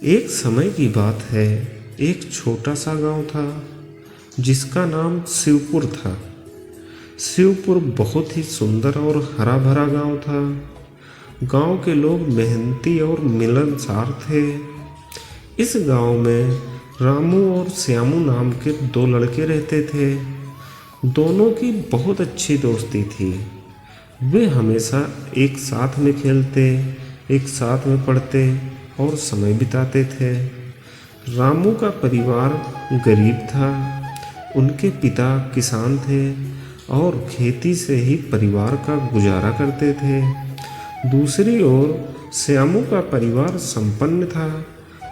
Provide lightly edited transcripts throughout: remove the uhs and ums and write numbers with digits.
एक समय की बात है। एक छोटा सा गांव था जिसका नाम शिवपुर था। शिवपुर बहुत ही सुंदर और हरा भरा गांव था। गांव के लोग मेहनती और मिलनसार थे। इस गांव में रामू और श्यामू नाम के दो लड़के रहते थे। दोनों की बहुत अच्छी दोस्ती थी। वे हमेशा एक साथ में खेलते, एक साथ में पढ़ते और समय बिताते थे। रामू का परिवार गरीब था। उनके पिता किसान थे और खेती से ही परिवार का गुजारा करते थे। दूसरी ओर श्यामू का परिवार संपन्न था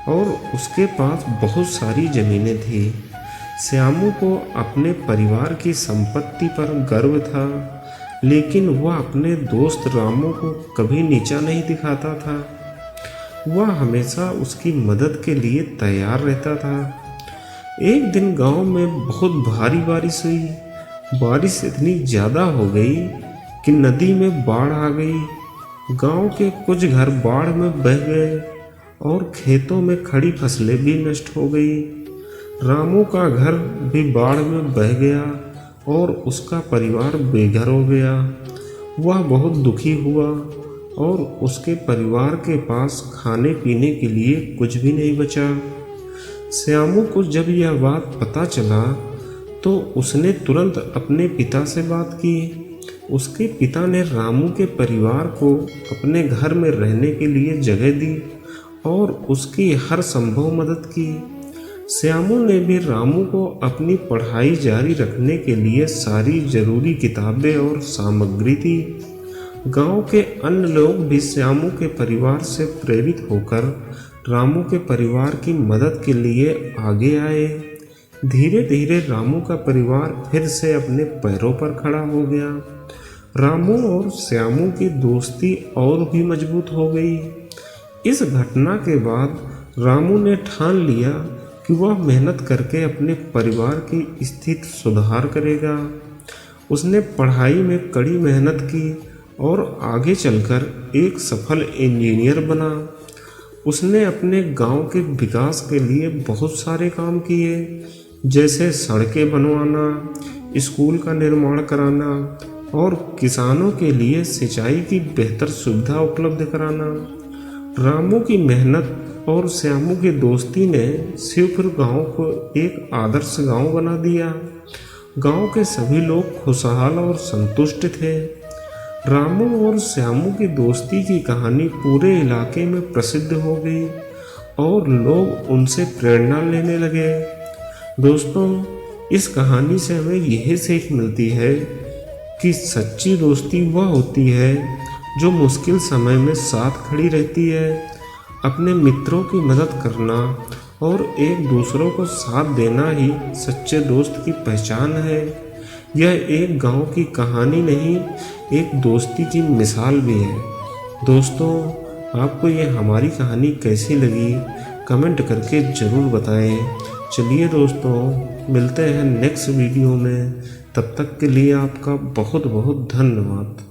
और उसके पास बहुत सारी ज़मीनें थी। श्यामू को अपने परिवार की संपत्ति पर गर्व था, लेकिन वह अपने दोस्त रामू को कभी नीचा नहीं दिखाता था। वह हमेशा उसकी मदद के लिए तैयार रहता था। एक दिन गांव में बहुत भारी बारिश हुई। बारिश इतनी ज़्यादा हो गई कि नदी में बाढ़ आ गई। गांव के कुछ घर बाढ़ में बह गए और खेतों में खड़ी फसलें भी नष्ट हो गई। रामू का घर भी बाढ़ में बह गया और उसका परिवार बेघर हो गया। वह बहुत दुखी हुआ और उसके परिवार के पास खाने पीने के लिए कुछ भी नहीं बचा। श्यामू को जब यह बात पता चला तो उसने तुरंत अपने पिता से बात की। उसके पिता ने रामू के परिवार को अपने घर में रहने के लिए जगह दी और उसकी हर संभव मदद की। श्यामू ने भी रामू को अपनी पढ़ाई जारी रखने के लिए सारी जरूरी किताबें और सामग्री दी। गांव के अन्य लोग भी श्यामू के परिवार से प्रेरित होकर रामू के परिवार की मदद के लिए आगे आए। धीरे धीरे रामू का परिवार फिर से अपने पैरों पर खड़ा हो गया। रामू और श्यामू की दोस्ती और भी मजबूत हो गई। इस घटना के बाद रामू ने ठान लिया कि वह मेहनत करके अपने परिवार की स्थिति सुधार करेगा। उसने पढ़ाई में कड़ी मेहनत की और आगे चलकर एक सफल इंजीनियर बना। उसने अपने गांव के विकास के लिए बहुत सारे काम किए, जैसे सड़कें बनवाना, स्कूल का निर्माण कराना और किसानों के लिए सिंचाई की बेहतर सुविधा उपलब्ध कराना। रामू की मेहनत और श्यामू की दोस्ती ने शिवपुर गांव को एक आदर्श गांव बना दिया। गांव के सभी लोग खुशहाल और संतुष्ट थे। रामू और श्यामू की दोस्ती की कहानी पूरे इलाके में प्रसिद्ध हो गई और लोग उनसे प्रेरणा लेने लगे। दोस्तों, इस कहानी से हमें यह सीख मिलती है कि सच्ची दोस्ती वह होती है जो मुश्किल समय में साथ खड़ी रहती है। अपने मित्रों की मदद करना और एक दूसरों को साथ देना ही सच्चे दोस्त की पहचान है। यह एक गांव की कहानी नहीं, एक दोस्ती की मिसाल भी है। दोस्तों, आपको यह हमारी कहानी कैसी लगी कमेंट करके ज़रूर बताएं। चलिए दोस्तों, मिलते हैं नेक्स्ट वीडियो में। तब तक के लिए आपका बहुत बहुत धन्यवाद।